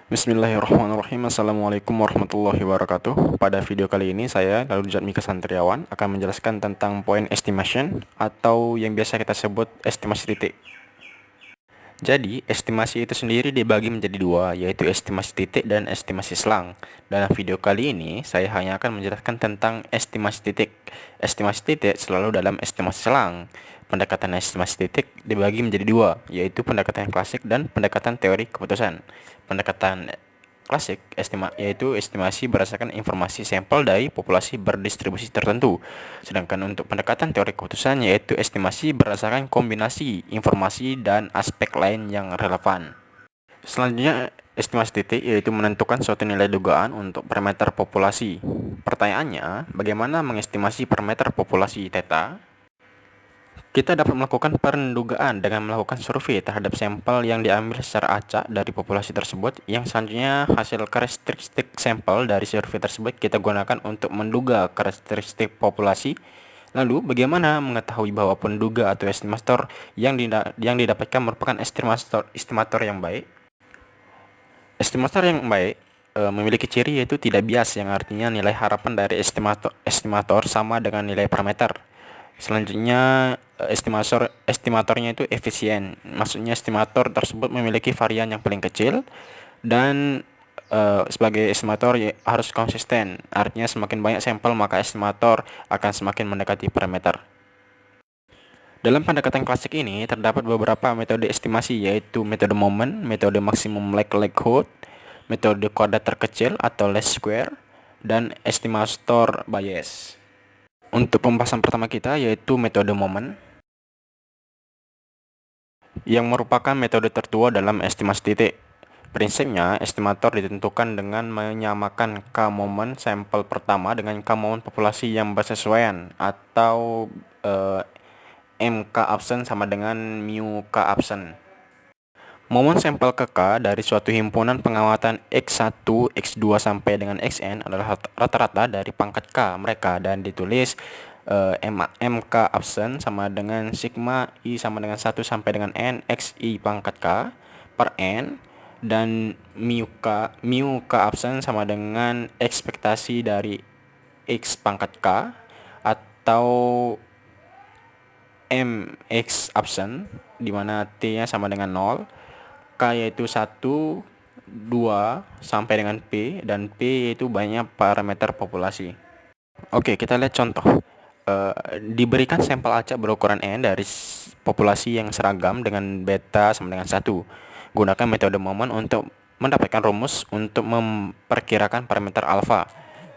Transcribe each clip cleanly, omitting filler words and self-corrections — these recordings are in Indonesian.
Bismillahirrahmanirrahim. Assalamualaikum warahmatullahi wabarakatuh. Pada video kali ini saya, Lalu Jatmika Santriawan, akan menjelaskan tentang point estimation atau yang biasa kita sebut estimasi titik. Jadi, estimasi itu sendiri dibagi menjadi dua, yaitu estimasi titik dan estimasi selang. Dalam video kali ini, saya hanya akan menjelaskan tentang estimasi titik. Estimasi titik selalu dalam estimasi selang. Pendekatan estimasi titik dibagi menjadi dua, yaitu pendekatan klasik dan pendekatan teori keputusan. Pendekatan klasik yaitu estimasi berdasarkan informasi sampel dari populasi berdistribusi tertentu. Sedangkan untuk pendekatan teori keputusan yaitu estimasi berdasarkan kombinasi informasi dan aspek lain yang relevan. Selanjutnya, estimasi titik yaitu menentukan suatu nilai dugaan untuk parameter populasi. Pertanyaannya, bagaimana mengestimasi parameter populasi theta? Kita dapat melakukan pendugaan dengan melakukan survei terhadap sampel yang diambil secara acak dari populasi tersebut, yang selanjutnya hasil karakteristik sampel dari survei tersebut kita gunakan untuk menduga karakteristik populasi. Lalu, bagaimana mengetahui bahwa penduga atau estimator yang didapatkan merupakan estimator yang baik? Estimator yang baik memiliki ciri yaitu tidak bias, yang artinya nilai harapan dari estimator sama dengan nilai parameter. Selanjutnya, estimatornya itu efisien. Maksudnya estimator tersebut memiliki varian yang paling kecil dan sebagai estimator harus konsisten. Artinya semakin banyak sampel maka estimator akan semakin mendekati parameter. Dalam pendekatan klasik ini terdapat beberapa metode estimasi, yaitu metode moment, metode maksimum likelihood, metode kuadrat terkecil atau least square, dan estimator bias. Untuk pembahasan pertama kita yaitu metode moment, yang merupakan metode tertua dalam estimasi titik. Prinsipnya, estimator ditentukan dengan menyamakan K-momen sampel pertama dengan K-momen populasi yang bersesuaian, atau MK absen sama dengan mu K absen. Momen sampel ke K dari suatu himpunan pengamatan X1, X2 sampai dengan Xn adalah rata-rata dari pangkat K mereka, dan ditulis MK absen sama dengan sigma I sama dengan 1 sampai dengan N XI pangkat K per N, dan mu K absen sama dengan ekspektasi dari X pangkat K, atau MX absen di mana T-nya sama dengan 0, K yaitu 1, 2 sampai dengan P, dan P yaitu banyak parameter populasi. Oke, kita lihat contoh. Diberikan sampel acak berukuran N dari populasi yang seragam dengan beta sama dengan 1. Gunakan metode moment untuk mendapatkan rumus untuk memperkirakan parameter alfa.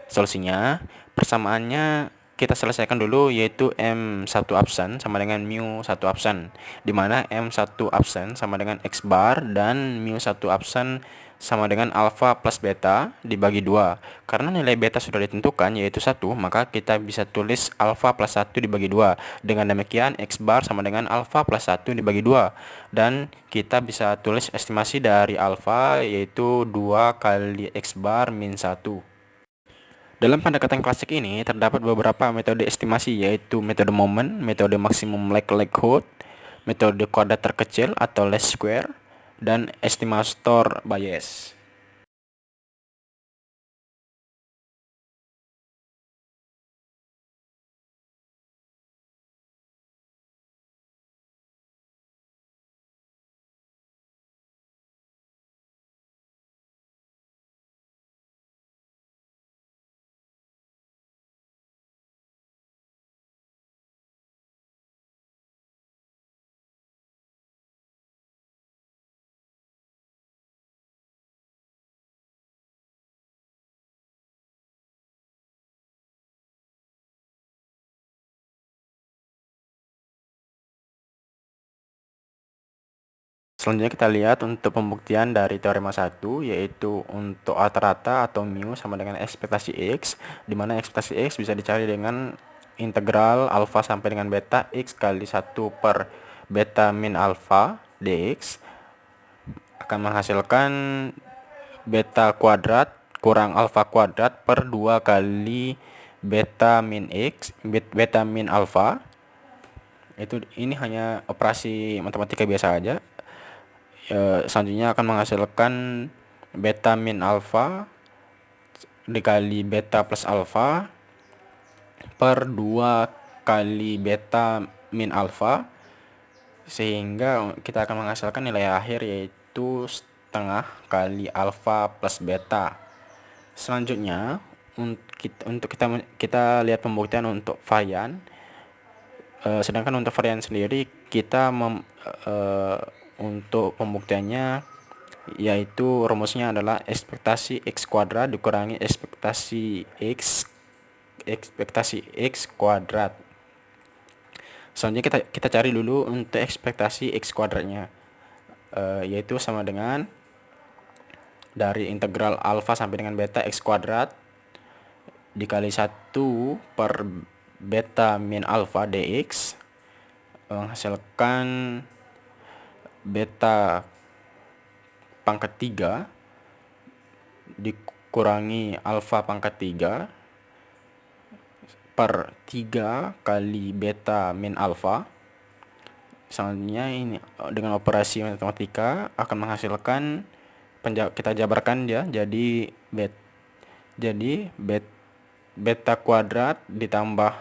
Solusinya, persamaannya kita selesaikan dulu, yaitu M1 absen sama dengan mu1 absen, di mana M1 absen sama dengan X bar dan mu1 absen sama dengan alfa plus beta dibagi 2. Karena nilai beta sudah ditentukan yaitu 1, maka kita bisa tulis alfa plus 1 dibagi 2. Dengan demikian X bar sama dengan alfa plus 1 dibagi 2. Dan kita bisa tulis estimasi dari alfa yaitu 2 kali X bar min 1. Dalam pendekatan klasik ini terdapat beberapa metode estimasi, yaitu metode moment, metode maksimum likelihood, metode kuadrat terkecil atau least square, dan estimator bias. Selanjutnya kita lihat untuk pembuktian dari teorema 1, yaitu untuk rata-rata atau mu sama dengan ekspektasi X, di mana ekspektasi X bisa dicari dengan integral alfa sampai dengan beta X kali 1 per beta min alfa dx akan menghasilkan beta kuadrat kurang alfa kuadrat per 2 kali beta min X, beta min alfa. Ini hanya operasi matematika biasa aja. Selanjutnya akan menghasilkan beta min alfa dikali beta plus alfa per 2 kali beta min alfa, sehingga kita akan menghasilkan nilai akhir yaitu setengah kali alfa plus beta. Selanjutnya untuk kita lihat pembuktian untuk varian. Sedangkan untuk varian sendiri kita untuk pembuktiannya yaitu rumusnya adalah ekspektasi x kuadrat dikurangi ekspektasi x kuadrat. Selanjutnya kita cari dulu untuk ekspektasi x kuadratnya, yaitu sama dengan dari integral alfa sampai dengan beta x kuadrat dikali 1 per beta min alfa dx menghasilkan beta pangkat 3 dikurangi alfa pangkat 3 per 3 kali beta min alfa. Selanjutnya ini dengan operasi matematika akan menghasilkan, kita jabarkan ya, jadi beta kuadrat ditambah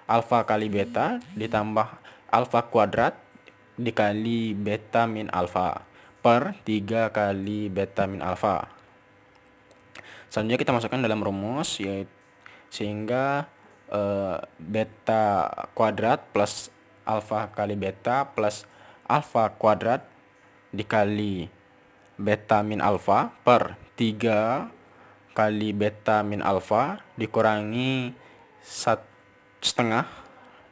alfa kali beta ditambah alfa kuadrat dikali beta min alfa per 3 kali beta min alfa. Selanjutnya kita masukkan dalam rumus, yaitu sehingga beta kuadrat plus alfa kali beta plus alfa kuadrat dikali beta min alfa per 3 kali beta min alfa dikurangi setengah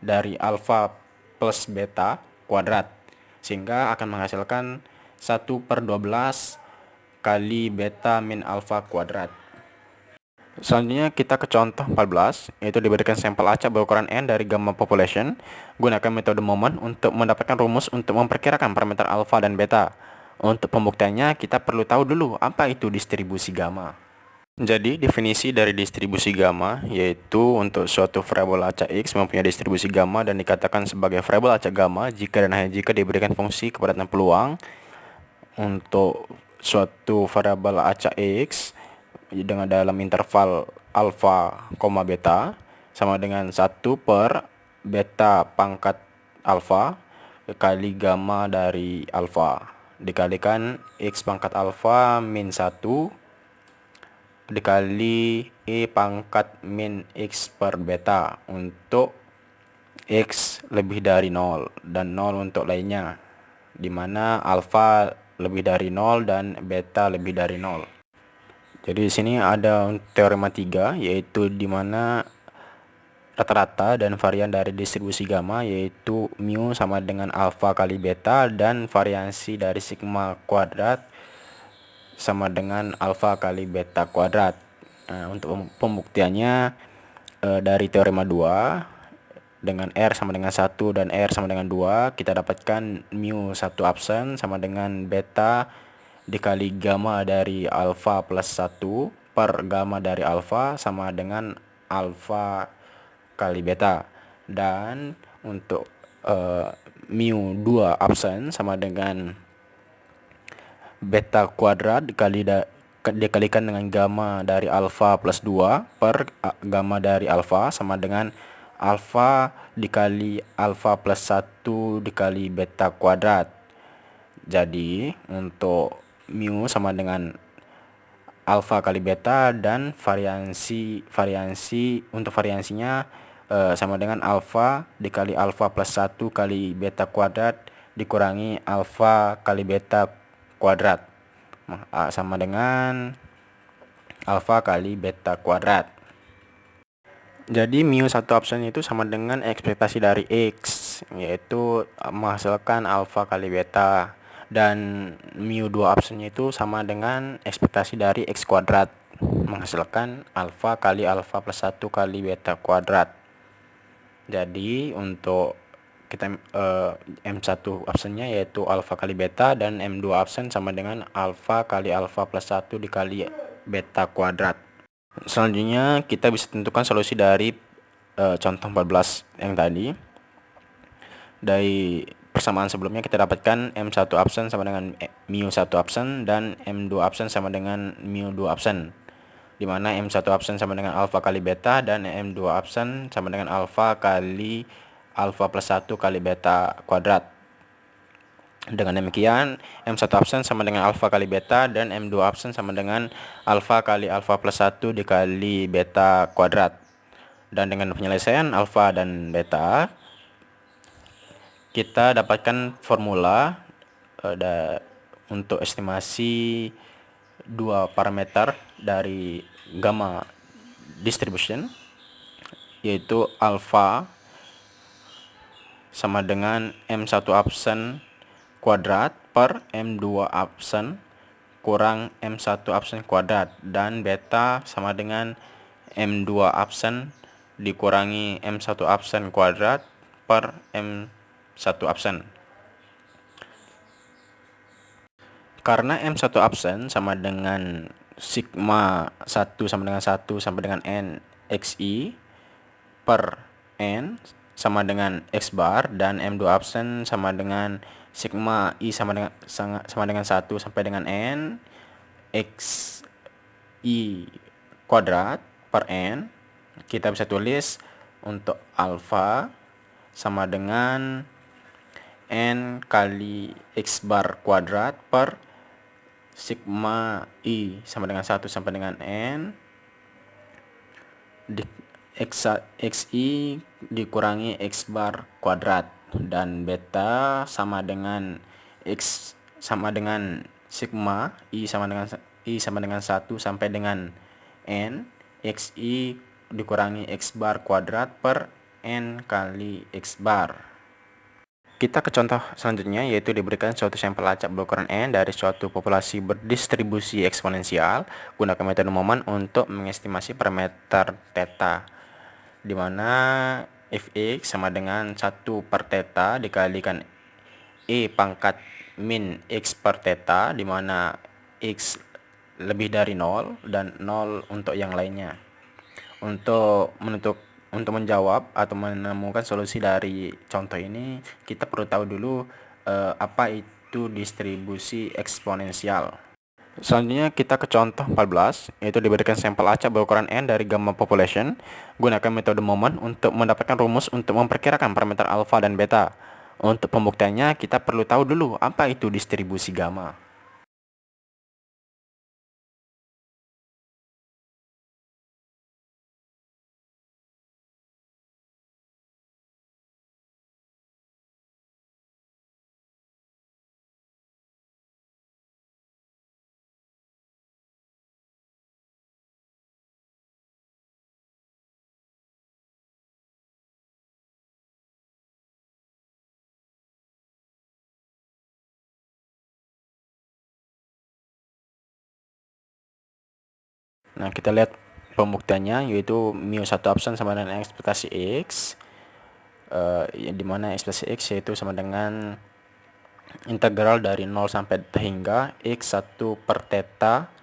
dari alfa plus beta kuadrat, sehingga akan menghasilkan 1/12 kali beta min alfa kuadrat. Selanjutnya kita ke contoh 14, yaitu diberikan sampel acak berukuran N dari gamma population. Gunakan metode Moment untuk mendapatkan rumus untuk memperkirakan parameter alfa dan beta. Untuk pembuktiannya kita perlu tahu dulu apa itu distribusi gamma. Jadi definisi dari distribusi gamma yaitu untuk suatu variabel acak X mempunyai distribusi gamma dan dikatakan sebagai variabel acak gamma jika dan hanya jika diberikan fungsi kepadatan peluang untuk suatu variabel acak X dengan dalam interval alfa, beta sama dengan 1 per beta pangkat alfa kali gamma dari alfa dikalikan x pangkat alfa min 1 dikali e pangkat min x per beta untuk x lebih dari 0 dan 0 untuk lainnya, dimana alfa lebih dari 0 dan beta lebih dari 0. Jadi di sini ada teorema 3, yaitu di mana rata-rata dan varian dari distribusi gamma yaitu mu sama dengan alfa kali beta dan variansi dari sigma kuadrat sama dengan alfa kali beta kuadrat. Nah, untuk pembuktiannya dari teorema 2 dengan R sama dengan 1 dan R sama dengan 2 kita dapatkan mu 1 absen sama dengan beta dikali gamma dari alfa plus 1 per gamma dari alfa sama dengan alfa kali beta, dan untuk mu 2 absen sama dengan beta kuadrat dikalikan dengan gamma dari alfa plus 2 per gamma dari alfa sama dengan alfa dikali alfa plus 1 dikali beta kuadrat. Jadi untuk mu sama dengan alfa kali beta dan variansi untuk variansinya sama dengan alfa dikali alfa plus 1 kali beta kuadrat dikurangi alfa kali beta kuadrat sama dengan alfa kali beta kuadrat. Jadi mu 1 absen itu sama dengan ekspektasi dari X, yaitu menghasilkan alfa kali beta, dan mu 2 absennya itu sama dengan ekspektasi dari X kuadrat menghasilkan alfa kali alfa plus 1 kali beta kuadrat. Jadi untuk kita M1 absennya yaitu alfa kali beta dan M2 absen sama dengan alfa kali alfa plus 1 dikali beta kuadrat. Selanjutnya kita bisa tentukan solusi dari contoh 14 yang tadi. Dari persamaan sebelumnya kita dapatkan M1 absen sama dengan mu1 absen dan M2 absen sama dengan mu2 absen, di mana M1 absen sama dengan alfa kali beta dan M2 absen sama dengan alfa kali alfa plus 1 kali beta kuadrat. Dengan demikian, M1 absen sama dengan alfa kali beta dan M2 absen sama dengan alfa kali alfa plus 1 dikali beta kuadrat. Dan dengan penyelesaian alfa dan beta, kita dapatkan formula untuk estimasi dua parameter dari gamma distribution, yaitu alfa sama dengan M1 absen kuadrat per M2 absen kurang M1 absen kuadrat, dan beta sama dengan M2 absen dikurangi M1 absen kuadrat per M1 absen. Karena M1 absen sama dengan sigma 1 sama dengan 1 sampai dengan N XI per N sama dengan X bar, dan M2 absen sama dengan sigma I sama dengan 1 sampai dengan N X I kuadrat per N, kita bisa tulis untuk alfa sama dengan N kali X bar kuadrat per sigma I sama dengan 1 sampai dengan N XI dikurangi X bar kuadrat, dan beta sama dengan X sama dengan sigma I sama dengan 1 sampai dengan N XI dikurangi X bar kuadrat per N kali X bar. Kita ke contoh selanjutnya, yaitu diberikan suatu sampel acak berukuran N dari suatu populasi berdistribusi eksponensial. Gunakan metode Moman untuk mengestimasi parameter theta, di mana fx sama dengan 1 per theta dikalikan E pangkat min x per theta, di mana x lebih dari 0 dan 0 untuk yang lainnya. Untuk menjawab atau menemukan solusi dari contoh ini, kita perlu tahu dulu apa itu distribusi eksponensial. Selanjutnya kita ke contoh 14, yaitu diberikan sampel acak berukuran N dari gamma population. Gunakan metode Moman untuk mendapatkan rumus untuk memperkirakan parameter alfa dan beta. Untuk pembuktiannya, kita perlu tahu dulu apa itu distribusi gamma. Nah, kita lihat pembuktiannya, yaitu mu1 absen sama dengan ekspektasi X, di mana ekspektasi X yaitu sama dengan integral dari 0 sampai hingga X1 per theta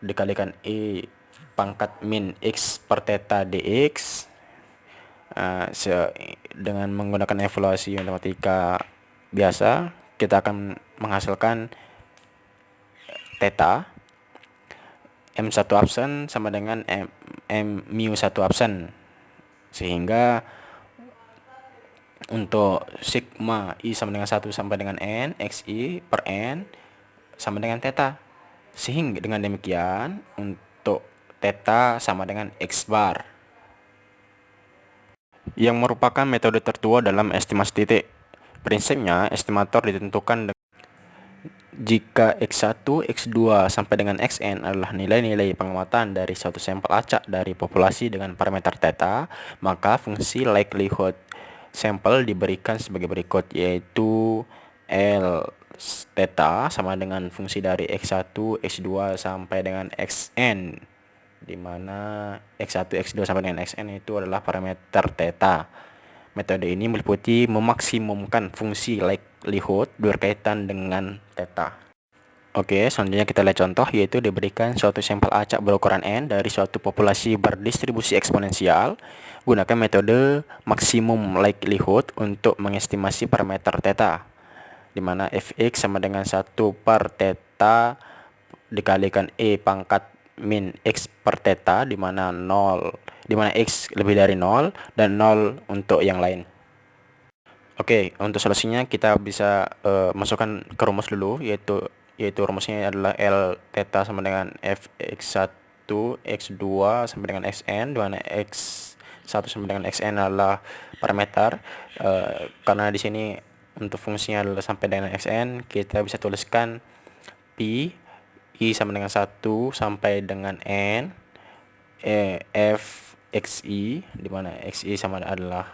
dikalikan E pangkat min X per theta dx. Dengan menggunakan evaluasi matematika biasa, kita akan menghasilkan theta M1 absen sama dengan mu1 absen, sehingga untuk sigma I sama dengan 1 sampai dengan N XI per N sama dengan theta, sehingga dengan demikian untuk theta sama dengan X bar, yang merupakan metode tertua dalam estimasi titik. Prinsipnya, estimator ditentukan jika X1, X2 sampai dengan Xn adalah nilai-nilai pengamatan dari suatu sampel acak dari populasi dengan parameter theta, maka fungsi likelihood sampel diberikan sebagai berikut, yaitu L theta sama dengan fungsi dari X1, X2 sampai dengan Xn, di mana X1, X2 sampai dengan Xn itu adalah parameter theta. Metode ini meliputi memaksimumkan fungsi likelihood berkaitan dengan theta. Oke, selanjutnya kita lihat contoh, yaitu diberikan suatu sampel acak berukuran N dari suatu populasi berdistribusi eksponensial. Gunakan metode maksimum likelihood untuk mengestimasi parameter theta, di mana fx sama dengan 1 per theta dikalikan E pangkat min X per theta, di mana X lebih dari 0 dan 0 untuk yang lain. Oke, untuk solusinya kita bisa masukkan ke rumus dulu, yaitu rumusnya adalah L theta sama dengan fx1 x2 sama dengan xn, di mana x1 sama dengan xn adalah parameter. Karena di sini untuk fungsinya adalah sampai dengan xn, kita bisa tuliskan pi i sama dengan 1 sampai dengan n f xi, di mana xi sama adalah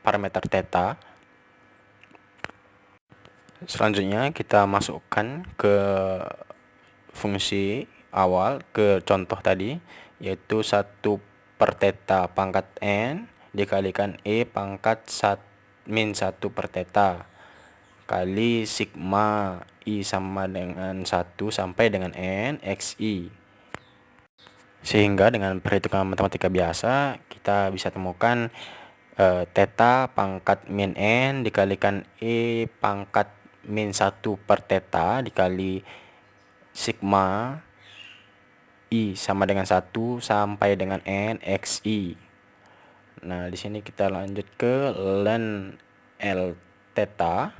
parameter theta. Selanjutnya kita masukkan ke fungsi awal ke contoh tadi, yaitu 1 per theta pangkat n dikalikan E pangkat min 1 per theta kali sigma I sama dengan 1 sampai dengan n xi. Sehingga dengan perhitungan matematika biasa kita bisa temukan theta pangkat min n dikalikan E pangkat min 1 per theta dikali sigma I sama dengan 1 sampai dengan n xi. Nah, di sini kita lanjut ke ln L theta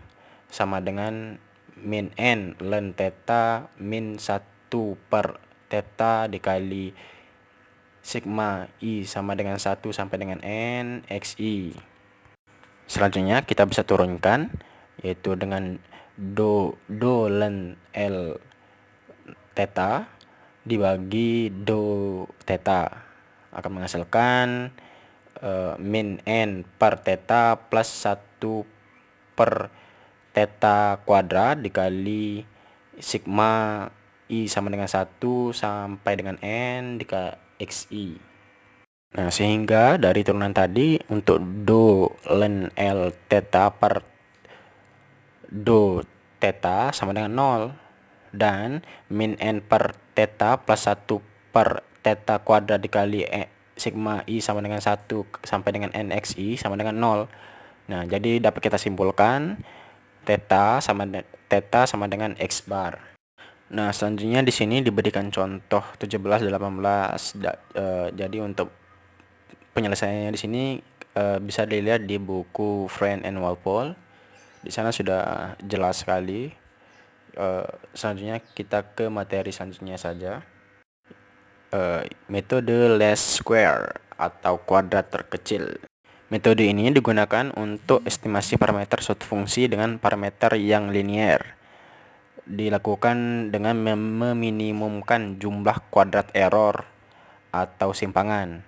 sama dengan min n ln theta min 1 per theta dikali sigma I sama dengan 1 sampai dengan n xi. Selanjutnya kita bisa turunkan, yaitu dengan do ln L theta dibagi do theta akan menghasilkan min n per theta plus 1 per theta kuadrat dikali sigma I sama dengan 1 sampai dengan n dikali xi. Nah, sehingga dari turunan tadi untuk do ln L theta per do theta sama dengan 0 dan min n per theta plus 1 per theta kuadrat dikali sigma I sama dengan 1 sampai dengan n xi sama dengan 0. Nah, jadi dapat kita simpulkan theta sama dengan x bar. Nah, selanjutnya di sini diberikan contoh 17 dan 18. Jadi untuk penyelesaiannya di sini bisa dilihat di buku Friend and Walpole. Di sana sudah jelas sekali. Selanjutnya kita ke materi selanjutnya saja. Metode least square atau kuadrat terkecil. Metode ini digunakan untuk estimasi parameter suatu fungsi dengan parameter yang linear. Dilakukan dengan meminimumkan jumlah kuadrat error atau simpangan,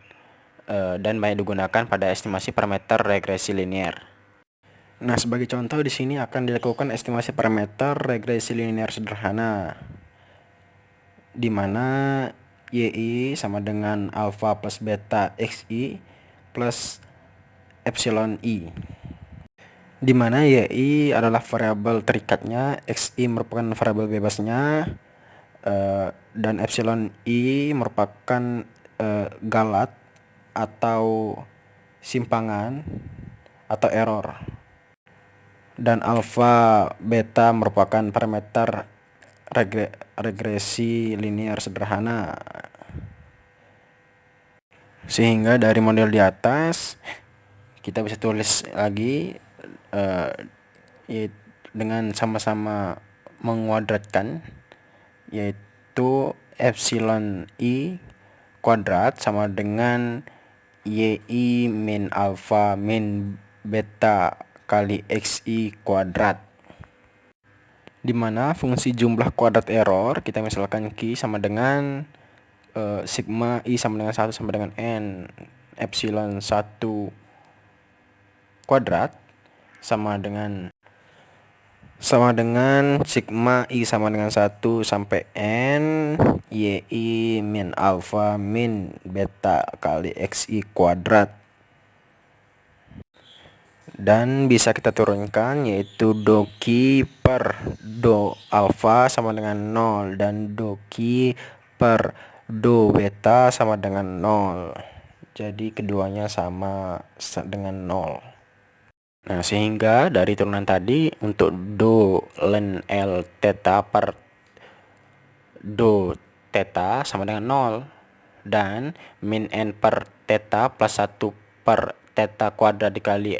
dan banyak digunakan pada estimasi parameter regresi linear. Nah, sebagai contoh di sini akan dilakukan estimasi parameter regresi linear sederhana, di mana yi sama dengan alfa plus beta xi plus epsilon i, di mana yi adalah variabel terikatnya, xi merupakan variabel bebasnya, dan epsilon i merupakan galat atau simpangan atau error, dan alfa beta merupakan parameter regresi linear sederhana. Sehingga dari model di atas kita bisa tulis lagi dengan sama-sama menguadratkan, yaitu epsilon i kuadrat sama dengan yi min alfa min beta kali xi kuadrat, di mana fungsi jumlah kuadrat error kita misalkan Q sama dengan sigma I sama dengan 1 sama dengan n epsilon 1 kuadrat sama dengan sigma I sama dengan 1 sampai n yi min alfa min beta kali xi kuadrat. Dan bisa kita turunkan yaitu doki per do alfa sama dengan 0 dan doki per do beta sama dengan 0. Jadi keduanya sama dengan 0. Nah, sehingga dari turunan tadi untuk do len L theta per do theta sama dengan 0 dan min n per theta plus 1 per theta kuadrat dikali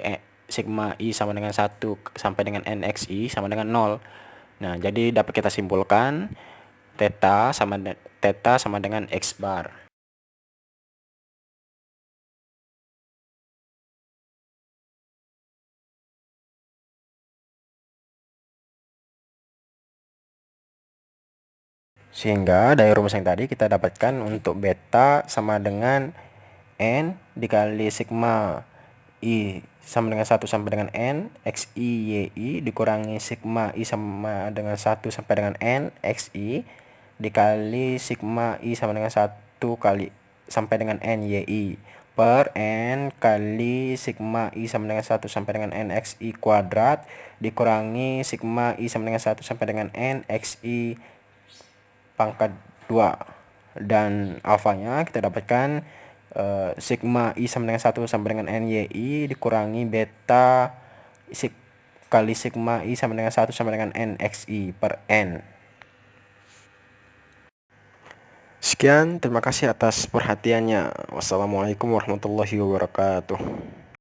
sigma i sama dengan 1 sampai dengan n x i sama dengan 0. Nah, jadi dapat kita simpulkan theta sama dengan x bar. Sehingga dari rumus yang tadi kita dapatkan untuk beta sama dengan n dikali sigma i sama dengan 1 sampai dengan n x i y i dikurangi sigma i sama dengan 1 sampai dengan n x i dikali sigma i sama dengan 1 kali sampai dengan n y i per n kali sigma i sama dengan 1 sampai dengan n x i kuadrat dikurangi sigma i sama dengan 1 sampai dengan n x i pangkat 2 dan alfanya kita dapatkan sigma i sama dengan 1 sampai dengan n y i dikurangi beta kali sigma i sama dengan 1 sampai dengan n x i per n. Sekian, terima kasih atas perhatiannya. Wassalamualaikum warahmatullahi wabarakatuh.